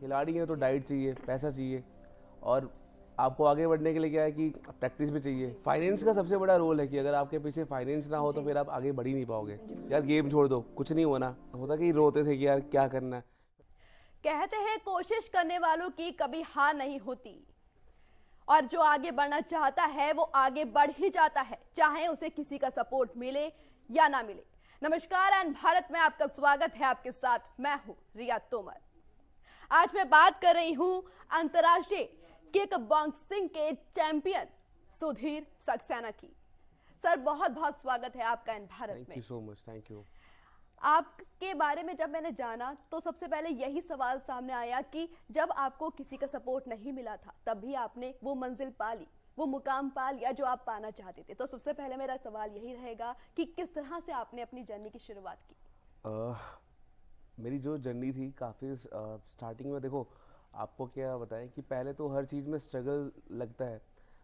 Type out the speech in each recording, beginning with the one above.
खिलाड़ी हैं तो डाइट चाहिए, पैसा चाहिए, और आपको आगे बढ़ने के लिए क्या है कि प्रैक्टिस भी चाहिए। फाइनेंस का सबसे बड़ा रोल है कि अगर आपके पीछे फाइनेंस ना हो तो फिर आप आगे बढ़ ही नहीं पाओगे। यार गेम छोड़ दो, कुछ नहीं होना होता कि रोते थे कि यार क्या करना है। कहते हैं कोशिश करने वालों की कभी हार नहीं होती और जो आगे बढ़ना चाहता है वो आगे बढ़ ही जाता है, चाहे उसे किसी का सपोर्ट मिले या ना मिले। नमस्कार एंड भारत में आपका स्वागत है। आपके साथ मैं हूं रिया तोमर। आज मैं बात कर रही हूं अंतर्राष्ट्रीय किक बॉक्सिंग के चैंपियन सुधीर सक्सेना की। सर बहुत बहुत स्वागत है आपका इन भारत में। Thank you so much. Thank you. आपके बारे में जब मैंने जाना तो सबसे पहले यही सवाल सामने आया कि जब आपको किसी का सपोर्ट नहीं मिला था तब भी आपने वो मंजिल पा ली, वो मुकाम पा लिया जो आप पाना चाहते थे। तो सबसे पहले मेरा सवाल यही रहेगा कि किस तरह से आपने अपनी जर्नी की शुरुआत की? मेरी जो जर्नी थी काफ़ी स्टार्टिंग में, देखो आपको क्या बताएं कि पहले तो हर चीज़ में स्ट्रगल लगता है।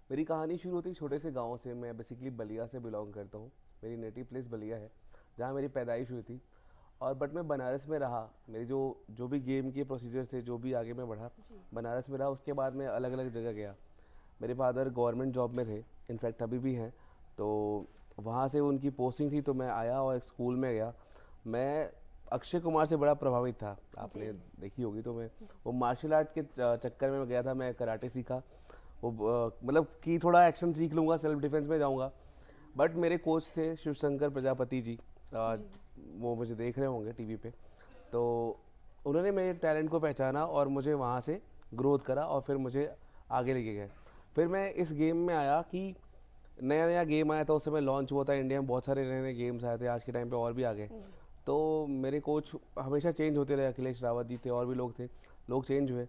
मेरी कहानी शुरू होती छोटे से गांव से। मैं बेसिकली बलिया से बिलोंग करता हूँ। मेरी नेटिव प्लेस बलिया है जहाँ मेरी पैदाइश हुई थी। और बट मैं बनारस में रहा। मेरी जो जो भी गेम के प्रोसीजर थे, जो भी आगे मैं बढ़ा, बनारस में रहा। उसके बाद मैं अलग अलग जगह गया। मेरे फादर गवर्नमेंट जॉब में थे, इनफैक्ट अभी भी हैं। तो वहाँ से उनकी पोस्टिंग थी तो मैं आया और एक स्कूल में गया। मैं अक्षय कुमार से बड़ा प्रभावित था, आपने देखी होगी। तो मैं वो मार्शल आर्ट के चक्कर में गया था। मैं कराटे सीखा, वो मतलब कि थोड़ा एक्शन सीख लूँगा, सेल्फ डिफेंस में जाऊँगा। बट मेरे कोच थे शिवशंकर प्रजापति जी, वो मुझे देख रहे होंगे टीवी पे। तो उन्होंने मेरे टैलेंट को पहचाना और मुझे वहाँ से ग्रोथ करा और फिर मुझे आगे लेके गए। फिर मैं इस गेम में आया कि नया नया गेम आया था, उस समय लॉन्च हुआ था इंडिया में। बहुत सारे नए नए गेम्स आए थे, आज के टाइम पे और भी आ गए। तो मेरे कोच हमेशा चेंज होते रहे। अखिलेश रावत जी थे और भी लोग थे, लोग चेंज हुए।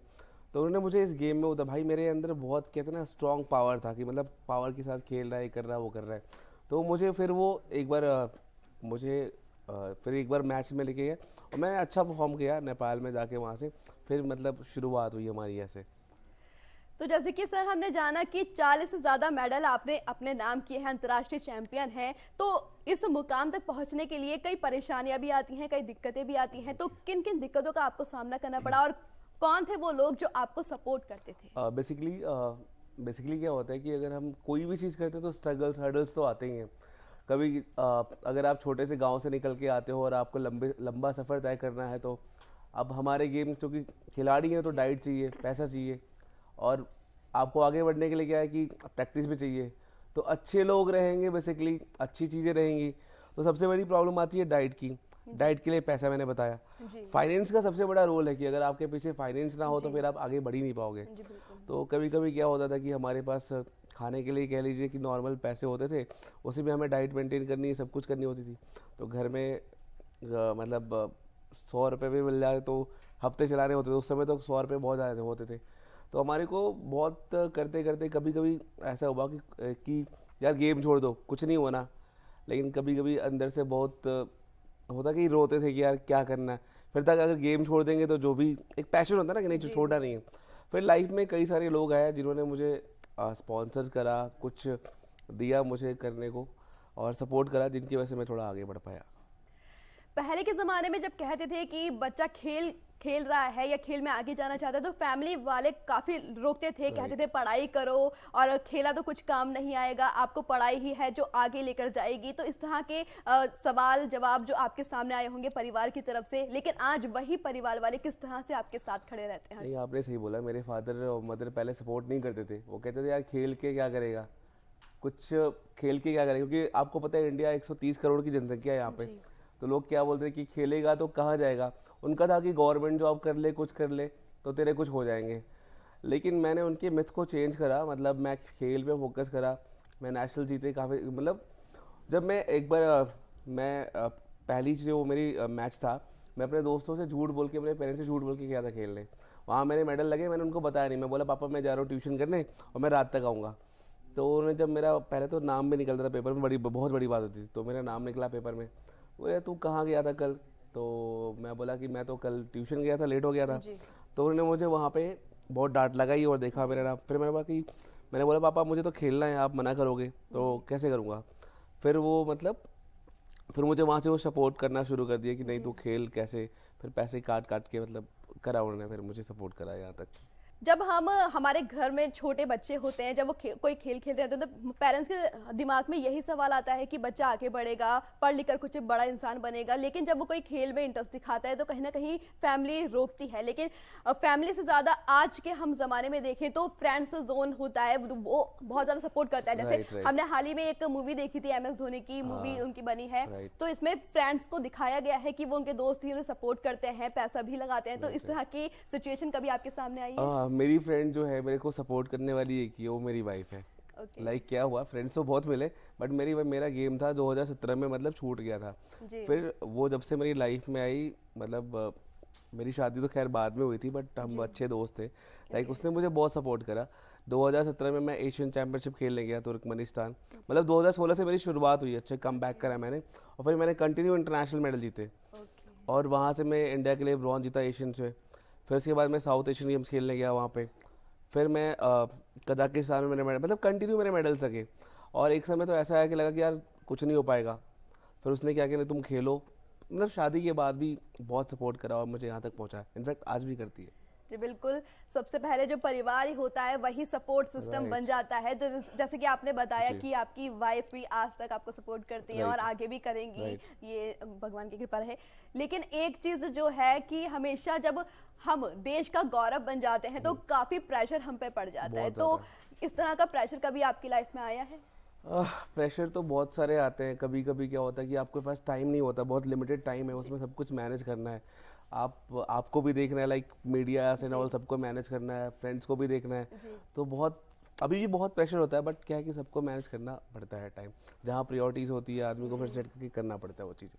तो उन्होंने मुझे इस गेम में उतर, भाई मेरे अंदर बहुत कहते हैं ना स्ट्रॉन्ग पावर था कि मतलब पावर के साथ खेल रहा है, कर रहा है, वो कर रहा है। तो मुझे फिर वो एक बार मुझे फिर एक बार मैच में लेके गए और मैंने अच्छा परफॉर्म किया नेपाल में जाके। वहाँ से फिर मतलब शुरुआत हुई हमारी ऐसे। तो जैसे कि सर हमने जाना कि 40 से ज़्यादा मेडल आपने अपने नाम किए हैं, अंतर्राष्ट्रीय चैंपियन हैं। तो इस मुकाम तक पहुंचने के लिए कई परेशानियां भी आती हैं, कई दिक्कतें भी आती हैं। तो किन किन दिक्कतों का आपको सामना करना पड़ा और कौन थे वो लोग जो आपको सपोर्ट करते थे? बेसिकली क्या होता है कि अगर हम कोई भी चीज़ करते हैं तो स्ट्रगल्स हर्डल्स तो आते ही हैं। कभी अगर आप छोटे से गांव से निकल के आते हो और आपको लंबा सफ़र तय करना है, तो अब हमारे गेम क्योंकि खिलाड़ी हैं तो डाइट चाहिए, पैसा चाहिए, और आपको आगे बढ़ने के लिए क्या है कि प्रैक्टिस भी चाहिए। तो अच्छे लोग रहेंगे, बेसिकली अच्छी चीज़ें रहेंगी। तो सबसे बड़ी प्रॉब्लम आती है डाइट की। डाइट के लिए पैसा मैंने बताया। फाइनेंस का सबसे बड़ा रोल है कि अगर आपके पीछे फाइनेंस ना हो तो फिर आप आगे बढ़ ही नहीं पाओगे। तो कभी कभी क्या होता था कि हमारे पास खाने के लिए कह लीजिए कि नॉर्मल पैसे होते थे, उसी में हमें डाइट मेंटेन करनी, सब कुछ करनी होती थी। तो घर में मतलब 100 रुपये भी मिल जाए तो हफ्ते चलाने होते थे। उस समय तो 100 रुपये बहुत ज़्यादा होते थे। तो हमारे को बहुत करते करते कभी कभी ऐसा हुआ कि यार गेम छोड़ दो, कुछ नहीं होना। लेकिन कभी कभी अंदर से बहुत होता कि रोते थे कि यार क्या करना है। फिर तक अगर गेम छोड़ देंगे तो जो भी एक पैशन होता है ना कि नहीं, जो छोड़ना नहीं है। फिर लाइफ में कई सारे लोग आए जिन्होंने मुझे स्पॉन्सर करा, कुछ दिया मुझे करने को और सपोर्ट करा, जिनकी वजह से मैं थोड़ा आगे बढ़ पाया। पहले के ज़माने में जब कहते थे कि बच्चा खेल रहा है या खेल में आगे जाना चाहता है तो फैमिली वाले काफ़ी रोकते थे, कहते थे पढ़ाई करो और खेला तो कुछ काम नहीं आएगा, आपको पढ़ाई ही है जो आगे लेकर जाएगी। तो इस तरह के सवाल जवाब जो आपके सामने आए होंगे परिवार की तरफ से, लेकिन आज वही परिवार वाले किस तरह से आपके साथ खड़े रहते हैं? नहीं, आपने सही बोला। मेरे फादर और मदर पहले सपोर्ट नहीं करते थे। वो कहते थे यार खेल के क्या करेगा, कुछ खेल के क्या करेगा, क्योंकि आपको पता है इंडिया 130 करोड़ की जनसंख्या है यहाँ पे। तो लोग क्या बोलते हैं कि खेलेगा तो कहाँ जाएगा। उनका था कि गवर्नमेंट जॉब कर ले, कुछ कर ले तो तेरे कुछ हो जाएंगे। लेकिन मैंने उनके मिथ को चेंज करा, मतलब मैं खेल पे फोकस करा। मैं नेशनल जीते काफ़ी, मतलब जब मैं एक बार पहली जो मेरी मैच था, मैं अपने दोस्तों से झूठ बोल के, अपने पेरेंट्स से झूठ बोल के गया था खेलने। वहाँ मेरे मेडल लगे, मैंने उनको बताया नहीं। मैं बोला पापा मैं जा रहा हूँ ट्यूशन करने और मैं रात तक आऊँगा। तो उन्होंने जब मेरा पहले तो नाम भी निकलता था पेपर में, बहुत बड़ी बात होती थी। तो मेरा नाम निकला पेपर में। बोले तू कहाँ गया था कल? तो मैं बोला कि मैं तो कल ट्यूशन गया था, लेट हो गया था। तो उन्होंने मुझे वहाँ पे बहुत डांट लगाई और देखा मेरा नाम। फिर मैंने बोला पापा मुझे तो खेलना है, आप मना करोगे तो कैसे करूँगा? फिर वो मतलब फिर मुझे वहाँ से वो सपोर्ट करना शुरू कर दिया कि नहीं तू खेल कैसे। फिर पैसे काट काट के मतलब करा उन्होंने, फिर मुझे सपोर्ट करा यहाँ तक। जब हम हमारे घर में छोटे बच्चे होते हैं, जब वो कोई खेल खेल रहे होते हैं, तो पेरेंट्स के दिमाग में यही सवाल आता है कि बच्चा आगे बढ़ेगा, पढ़ लिख कर कुछ बड़ा इंसान बनेगा। लेकिन जब वो कोई खेल में इंटरेस्ट दिखाता है तो कहीं ना कहीं फैमिली रोकती है। लेकिन फैमिली से ज़्यादा आज के हम ज़माने में देखें तो फ्रेंड्स जोन होता है, वो बहुत ज़्यादा सपोर्ट करता है। जैसे हमने हाल ही में एक मूवी देखी थी, MS धोनी की मूवी उनकी बनी है, तो इसमें फ्रेंड्स को दिखाया गया है कि वो उनके दोस्त ही उन्हें सपोर्ट करते हैं, पैसा भी लगाते हैं। तो इस तरह की सिचुएशन कभी आपके सामने आई है? मेरी फ्रेंड जो है मेरे को सपोर्ट करने वाली एक ही है, वो मेरी वाइफ है। लाइक क्या हुआ, फ्रेंड्स तो बहुत मिले, बट मेरा गेम था 2017 में, मतलब छूट गया था। फिर वो जब से मेरी लाइफ में आई, मतलब मेरी शादी तो खैर बाद में हुई थी, बट हम अच्छे दोस्त थे। लाइक उसने मुझे बहुत सपोर्ट करा। 2017 में मैं एशियन चैंपियनशिप खेलने गया तुर्कमेनिस्तान, मतलब 2016 से मेरी शुरुआत हुई, अच्छे कम बैक करा मैंने, और फिर मैंने कंटिन्यू इंटरनेशनल मेडल जीते, और वहाँ से मैं इंडिया के लिए ब्रॉन्ज जीता एशियन से। फिर उसके बाद मैं साउथ एशियन गेम्स खेलने गया वहाँ पे, फिर मैं कजाकिस्तान में मैंने मतलब कंटिन्यू मेरे मेडल्स लगे। और एक समय तो ऐसा आया कि लगा कि यार कुछ नहीं हो पाएगा, फिर उसने क्या किया, तुम खेलो। मतलब शादी के बाद भी बहुत सपोर्ट करा और मुझे यहाँ तक पहुँचा, इनफैक्ट आज भी करती है। जी बिल्कुल, सबसे पहले जो परिवार ही होता है वही सपोर्ट सिस्टम बन जाता है। तो जैसे कि आपने बताया कि आपकी वाइफ भी आज तक आपको सपोर्ट करती हैं और आगे भी करेंगी, ये भगवान की कृपा है। लेकिन एक चीज़ जो है कि हमेशा जब हम देश का गौरव बन जाते हैं तो काफ़ी प्रेशर हम पे पड़ जाता है। तो इस तरह का प्रेशर कभी आपकी लाइफ में आया है? प्रेशर तो बहुत सारे आते हैं। कभी कभी क्या होता है कि आपके पास टाइम नहीं होता, बहुत लिमिटेड टाइम है, उसमें सब कुछ मैनेज करना है। आपको भी देखना है, लाइक मीडिया से ऑल सबको मैनेज करना है, फ्रेंड्स को भी देखना है, तो बहुत अभी भी बहुत प्रेशर होता है। बट क्या है कि सबको मैनेज करना पड़ता है, टाइम जहाँ प्रायोरिटीज़ होती है आदमी को फिर सेट करके करना पड़ता है वो चीज़ें।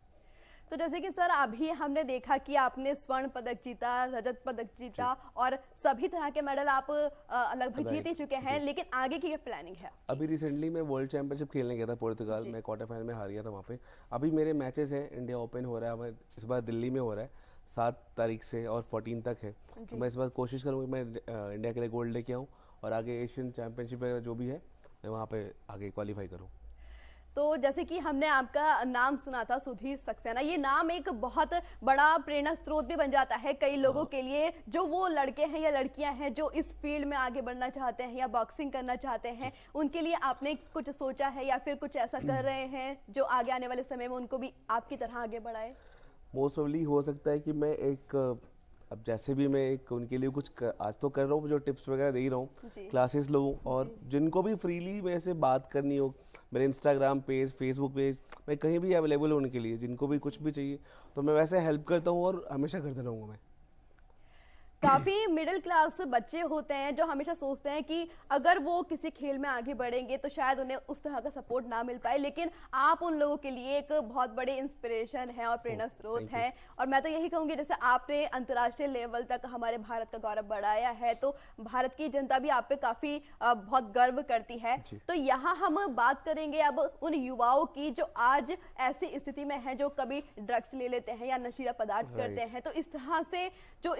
तो जैसे कि सर अभी हमने देखा कि आपने स्वर्ण पदक जीता, रजत पदक जीता और सभी तरह के मेडल आप लगभग जीत ही चुके हैं, लेकिन आगे की क्या प्लानिंग है? अभी रिसेंटली मैं वर्ल्ड चैंपियनशिप खेलने गया था पुर्तगाल में, क्वार्टर फाइनल में हार गया था वहाँ पे। अभी मेरे मैचेस हैं, इंडिया ओपन हो रहा है इस बार दिल्ली में हो रहा है 7 तारीख से और 14 तक है। तो मैं इस बार कोशिश करूँगी मैं इंडिया के लिए गोल्ड लेके आऊँ और आगे एशियन चैंपियनशिप वगैरह जो भी है मैं वहाँ पे आगे क्वालिफाई करूँ। तो जैसे कि हमने आपका नाम सुना था, सुधीर सक्सेना, ये नाम एक बहुत बड़ा प्रेरणा स्रोत भी बन जाता है कई लोगों के लिए, जो वो लड़के हैं या लड़कियां हैं जो इस फील्ड में आगे बढ़ना चाहते हैं या बॉक्सिंग करना चाहते हैं। उनके लिए आपने कुछ सोचा है या फिर कुछ ऐसा कर रहे हैं जो आगे आने वाले समय में उनको भी आपकी तरह आगे बढ़ाए? मोस्ट ऑफली हो सकता है कि मैं एक अब जैसे भी मैं एक उनके लिए कुछ आज तो कर रहा हूँ, जो टिप्स वगैरह दे ही रहा हूँ, क्लासेस लूँ, और जिनको भी फ्रीली मेरे से बात करनी हो, मेरे इंस्टाग्राम पेज, फेसबुक पेज, मैं कहीं भी अवेलेबल हूँ उनके लिए। जिनको भी कुछ भी चाहिए तो मैं वैसे हेल्प करता हूँ और हमेशा करता रहूँगा मैं। काफ़ी मिडिल क्लास बच्चे होते हैं जो हमेशा सोचते हैं कि अगर वो किसी खेल में आगे बढ़ेंगे तो शायद उन्हें उस तरह का सपोर्ट ना मिल पाए, लेकिन आप उन लोगों के लिए एक बहुत बड़े इंस्पिरेशन है और प्रेरणा स्रोत है। और मैं तो यही कहूँगी, जैसे आपने अंतर्राष्ट्रीय लेवल तक हमारे भारत का गौरव बढ़ाया है, तो भारत की जनता भी आप पे काफ़ी बहुत गर्व करती है। तो यहाँ हम बात करेंगे अब उन युवाओं की जो आज ऐसी स्थिति में है, जो कभी ड्रग्स ले लेते हैं या नशीला पदार्थ करते हैं। तो इस तरह से जो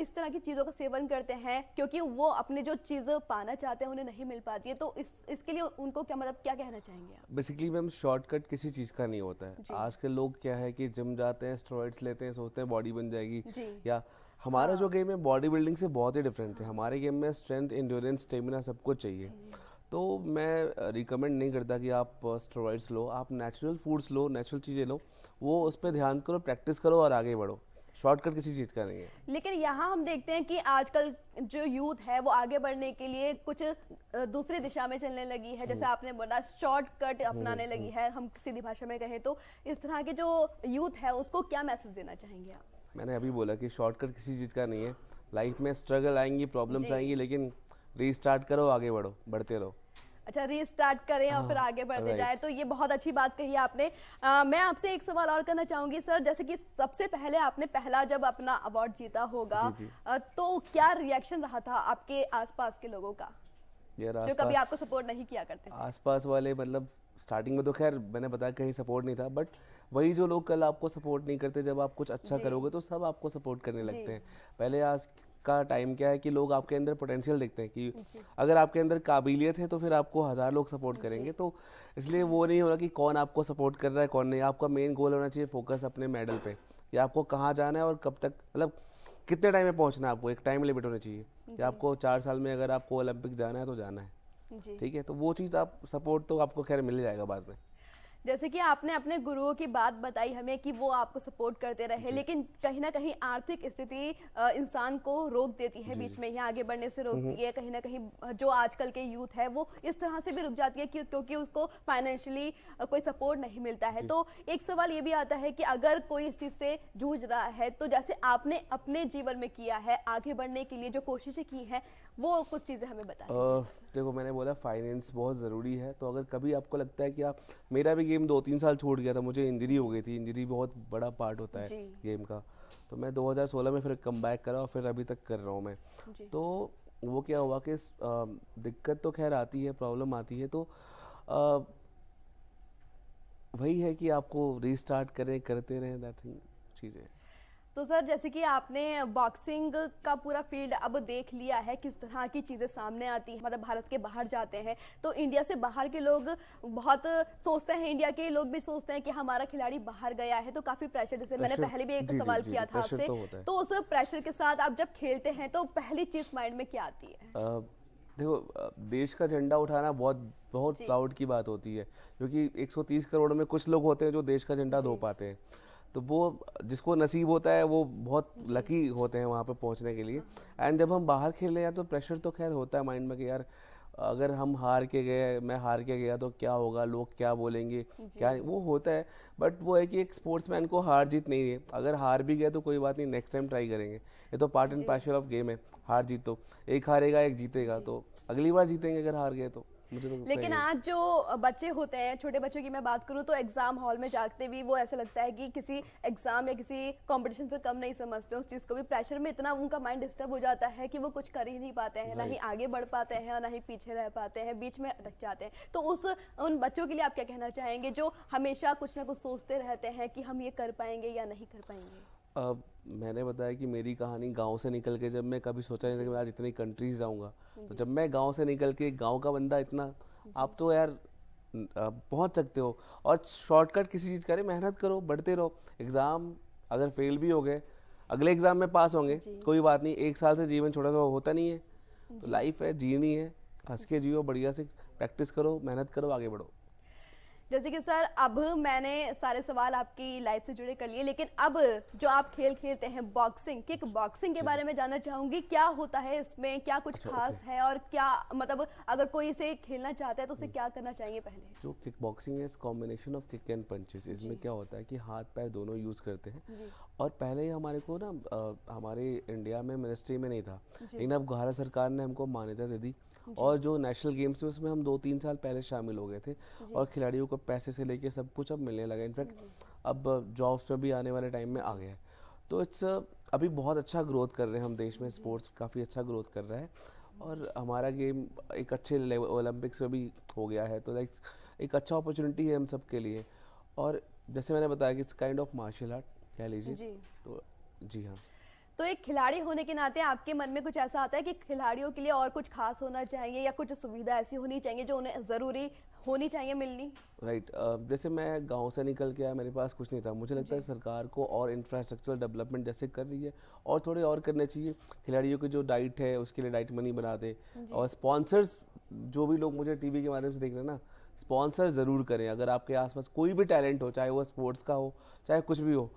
इस तरह की चीज़ों का सेवन करते हैं क्योंकि वो अपने जो चीज़ पाना चाहते हैं उन्हें नहीं मिल पाती है, तो इसके लिए उनको क्या मतलब क्या कहना चाहेंगे आप? बेसिकली मैम शॉर्टकट किसी चीज़ का नहीं होता है। आज के लोग क्या है कि जिम जाते हैं, स्टेरॉइड्स लेते हैं, सोचते हैं बॉडी बन जाएगी। या हमारा जो गेम है बॉडी बिल्डिंग से बहुत ही डिफरेंट है। हमारे गेम में स्ट्रेंथ, एंड्योरेंस, स्टेमिना सब कुछ चाहिए। तो मैं रिकमेंड नहीं करता कि आप स्टेरॉइड्स लो, आप नेचुरल फूड्स लो, नेचुरल चीज़ें लो, वो उस पर ध्यान करो, प्रैक्टिस करो और आगे बढ़ो। शॉर्टकट किसी चीज़ का नहीं है। लेकिन यहाँ हम देखते हैं कि आजकल जो यूथ है वो आगे बढ़ने के लिए कुछ दूसरी दिशा में चलने लगी है, जैसे आपने बोला शॉर्टकट अपनाने लगी है, हम सीधी भाषा में कहें तो। इस तरह के जो यूथ है उसको क्या मैसेज देना चाहेंगे आप? मैंने अभी बोला कि शॉर्टकट किसी चीज़ का नहीं है। लाइफ में स्ट्रगल आएंगी, प्रॉब्लम्स आएंगी, लेकिन रीस्टार्ट करो, आगे बढ़ो, बढ़ते रहो। अच्छा, रीस्टार्ट करें और फिर आगे बढ़ते जाए, तो ये बहुत अच्छी बात कही आपने। मैं आपसे एक सवाल और करना चाहूंगी सर, जैसे कि सबसे पहले आपने पहला जब अपना अवार्ड जीता होगा, तो क्या रिएक्शन रहा था आपके आसपास के लोगों का जो कभी आपको सपोर्ट नहीं किया करते थे? आसपास वाले मतलब स्टार्टिंग में तो खैर मैंने बताया कहीं सपोर्ट नहीं था, बट वही जो लोग कल आपको सपोर्ट नहीं करते, जब आप कुछ अच्छा करोगे तो सब आपको सपोर्ट करने लगते हैं। पहले आज का टाइम क्या है कि लोग आपके अंदर पोटेंशियल देखते हैं कि अगर आपके अंदर काबिलियत है तो फिर आपको 1000 लोग सपोर्ट करेंगे। तो इसलिए वो नहीं होना कि कौन आपको सपोर्ट कर रहा है कौन नहीं। आपका मेन गोल होना चाहिए फोकस अपने मेडल पे, या आपको कहाँ जाना है और कब तक, मतलब कितने टाइम में पहुंचना है आपको, एक टाइम लिमिट होनी चाहिए कि आपको 4 साल में अगर आपको ओलंपिक जाना है तो जाना है, जी। ठीक है। तो वो चीज़ आप सपोर्ट तो आपको खैर मिल जाएगा बाद में। जैसे कि आपने अपने गुरुओं की बात बताई हमें कि वो आपको सपोर्ट करते रहे, लेकिन कहीं ना कहीं आर्थिक स्थिति इंसान को रोक देती है, बीच में ही आगे बढ़ने से रोकती है। कहीं ना कहीं जो आजकल के यूथ है वो इस तरह से भी रुक जाती है क्योंकि उसको फाइनेंशियली कोई सपोर्ट नहीं मिलता है। तो एक सवाल ये भी आता है कि अगर कोई इस चीज़ से जूझ रहा है, तो जैसे आपने अपने जीवन में किया है आगे बढ़ने के लिए जो कोशिशें की हैं, वो कुछ चीज़ें हमें बताएं। देखो मैंने बोला फाइनेंस बहुत ज़रूरी है। तो अगर कभी आपको लगता है कि आप, मेरा भी गेम 2-3 साल छूट गया था, मुझे इंजरी हो गई थी, इंजरी बहुत बड़ा पार्ट होता है जी। गेम का। तो मैं 2016 में फिर कम बैक करा और फिर अभी तक कर रहा हूँ मैं। जी। तो वो क्या हुआ कि दिक्कत तो खैर आती है, प्रॉब्लम आती है, तो अ, वही है कि आपको रीस्टार्ट करें, करते रहें, दैट थिंग चीज़ें। तो सर जैसे कि आपने बॉक्सिंग का पूरा फील्ड अब देख लिया है, किस तरह की चीज़ें सामने आती हैं, मतलब भारत के बाहर जाते हैं तो इंडिया से बाहर के लोग बहुत सोचते हैं, इंडिया के लोग भी सोचते हैं कि हमारा खिलाड़ी बाहर गया है तो काफ़ी प्रेशर, जैसे मैंने प्रेशर, पहले भी एक जी जी सवाल जी किया जी, था प्रेशर आपसे, तो होता है। तो उस प्रेशर के साथ आप जब खेलते हैं तो पहली चीज़ माइंड में क्या आती है? देखो देश का झंडा उठाना बहुत बहुत जी। प्राउड की बात होती है, क्योंकि 130 करोड़ में कुछ लोग होते हैं जो देश का झंडा धो जी। पाते हैं। तो वो जिसको नसीब होता है वो बहुत लकी होते हैं वहाँ पे पहुँचने के लिए। एंड जब हम बाहर खेलने हैं तो प्रेशर तो खैर होता है माइंड में कि यार अगर हम हार के गए, मैं हार के गया तो क्या होगा, लोग क्या बोलेंगे, क्या, वो होता है। बट वो है कि एक स्पोर्ट्समैन को हार जीत नहीं है, अगर हार भी गए तो कोई बात नहीं, नेक्स्ट टाइम ट्राई करेंगे। ये तो पार्ट एंड जी। पार्सल ऑफ गेम है, हार जीत तो, एक हारेगा एक जीतेगा, जी। तो अगली बार जीतेंगे अगर हार गए तो। मुझे तो लगता लेकिन है आज जो बच्चे होते हैं, छोटे बच्चों की मैं बात करूं तो एग्जाम हॉल में जाते भी वो ऐसा लगता है कि किसी एग्जाम या किसी कंपटीशन से कम नहीं समझते उस चीज़ को भी। प्रेशर में इतना उनका माइंड डिस्टर्ब हो जाता है कि वो कुछ कर ही नहीं पाते हैं, ना ही आगे बढ़ पाते हैं और ना ही पीछे रह पाते हैं, बीच में अटक जाते हैं। तो उन बच्चों के लिए आप क्या कहना चाहेंगे जो हमेशा कुछ ना कुछ सोचते रहते हैं कि हम ये कर पाएंगे या नहीं कर पाएंगे? मैंने बताया कि मेरी कहानी गांव से निकल के, जब मैं कभी सोचा नहीं था कि मैं आज इतनी कंट्रीज जाऊंगा, तो जब मैं गांव से निकल के, गांव का बंदा इतना, आप तो यार पहुंच सकते हो। और शॉर्टकट किसी चीज़ करें, मेहनत करो, बढ़ते रहो। एग्ज़ाम अगर फेल भी हो गए, अगले एग्ज़ाम में पास होंगे, कोई बात नहीं, 1 साल से जीवन छोटा सा होता नहीं है। तो लाइफ है, जीनी है, हंस के जियो, बढ़िया से प्रैक्टिस करो, मेहनत करो, आगे बढ़ो। जैसे कि सर अब मैंने सारे सवाल आपकी लाइफ से जुड़े कर लिए, लेकिन अब जो आप खेल खेलते हैं बॉक्सिंग, किक बॉक्सिंग के बारे में जानना चाहूंगी। क्या होता है इसमें, क्या कुछ खास है और क्या, मतलब अगर कोई इसे खेलना चाहता है तो उसे क्या करना चाहिए पहले? जो किक बॉक्सिंग है, combination of kick and punches. इसमें क्या होता है कि हाथ पैर दोनों यूज़ करते हैं। और पहले ही हमारे को ना हमारे इंडिया में मिनिस्ट्री में नहीं था, लेकिन अब भारत सरकार ने हमको मान्यता दे दी। और जो नेशनल गेम्स है उसमें हम 2-3 साल पहले शामिल हो गए थे, और खिलाड़ियों को पैसे से लेके सब कुछ अब मिलने लगा। इनफैक्ट अब जॉब्स में भी आने वाले टाइम में आ गया है। तो इट्स अभी बहुत अच्छा ग्रोथ कर रहे हैं हम देश में, स्पोर्ट्स काफ़ी अच्छा ग्रोथ कर रहा है। और हमारा गेम एक अच्छे लेवल ओलंपिक्स में भी हो गया है, तो लाइक एक अच्छा अपॉर्चुनिटी है हम सब के लिए। और जैसे मैंने बताया कि it's kind of martial art कह लीजिए। जी। तो जी हाँ। तो एक खिलाड़ी होने के नाते आपके मन में कुछ ऐसा आता है कि खिलाड़ियों के लिए और कुछ खास होना चाहिए या कुछ सुविधा ऐसी होनी चाहिए जो उन्हें ज़रूरी होनी चाहिए मिलनी? राइट। जैसे मैं गांव से निकल के आया, मेरे पास कुछ नहीं था। मुझे लगता है सरकार को और इंफ्रास्ट्रक्चरल डेवलपमेंट जैसे कर रही है, और थोड़े और करने चाहिए। खिलाड़ियों की जो डाइट है उसके लिए डाइट मनी बना दे। और स्पॉन्सर्स, जो भी लोग मुझे टीवी के माध्यम से देख रहे हैं ना, स्पॉन्सर ज़रूर करें। अगर आपके आसपास कोई भी टैलेंट हो, चाहे वो स्पोर्ट्स का हो, चाहे कुछ भी हो,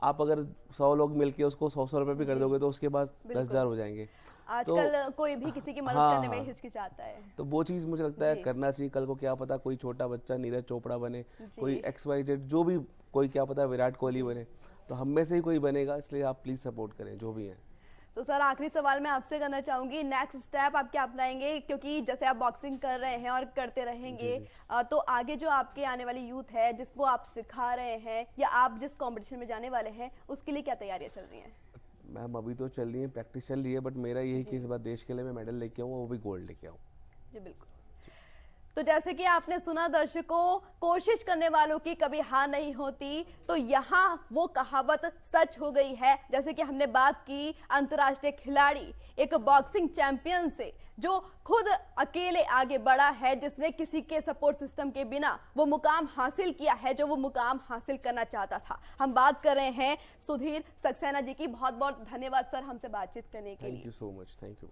आप अगर 100 लोग मिलके उसको 100-100 रुपये भी कर दोगे तो उसके पास 10,000 हो जाएंगे। तो आजकल कोई भी किसी की मदद हाँ करने में हाँ, हिचकिचाता है। तो वो चीज़ मुझे लगता है जी। करना चाहिए। कल को क्या पता कोई छोटा बच्चा नीरज चोपड़ा बने, जी। कोई XYZ, जो भी, कोई क्या पता विराट कोहली बने, तो हम में से ही कोई बनेगा। इसलिए आप प्लीज़ सपोर्ट करें जो भी हैं। तो सर आखिरी सवाल मैं आपसे करना चाहूंगी, नेक्स्ट स्टेप आप क्या अपनाएंगे? क्योंकि जैसे आप बॉक्सिंग कर रहे हैं और करते रहेंगे, तो आगे जो आपके आने वाली यूथ है जिसको आप सिखा रहे हैं या आप जिस कंपटीशन में जाने वाले हैं, उसके लिए क्या तैयारियां चल रही हैं? मैम अभी तो चल रही है, प्रैक्टिस चल रही है, बट मेरा यही कि इस बार देश के लिए मैं मेडल लेके आऊँ, वो भी गोल्ड लेके आऊँ। जी बिल्कुल। तो जैसे कि आपने सुना दर्शकों, कोशिश करने वालों की कभी हार नहीं होती, तो यहाँ वो कहावत सच हो गई है। जैसे कि हमने बात की अंतर्राष्ट्रीय खिलाड़ी, एक बॉक्सिंग चैंपियन से, जो खुद अकेले आगे बढ़ा है, जिसने किसी के सपोर्ट सिस्टम के बिना वो मुकाम हासिल किया है जो वो मुकाम हासिल करना चाहता था। हम बात कर रहे हैं सुधीर सक्सेना जी की। बहुत बहुत धन्यवाद सर हमसे बातचीत करने के लिए। Thank you so much. Thank you.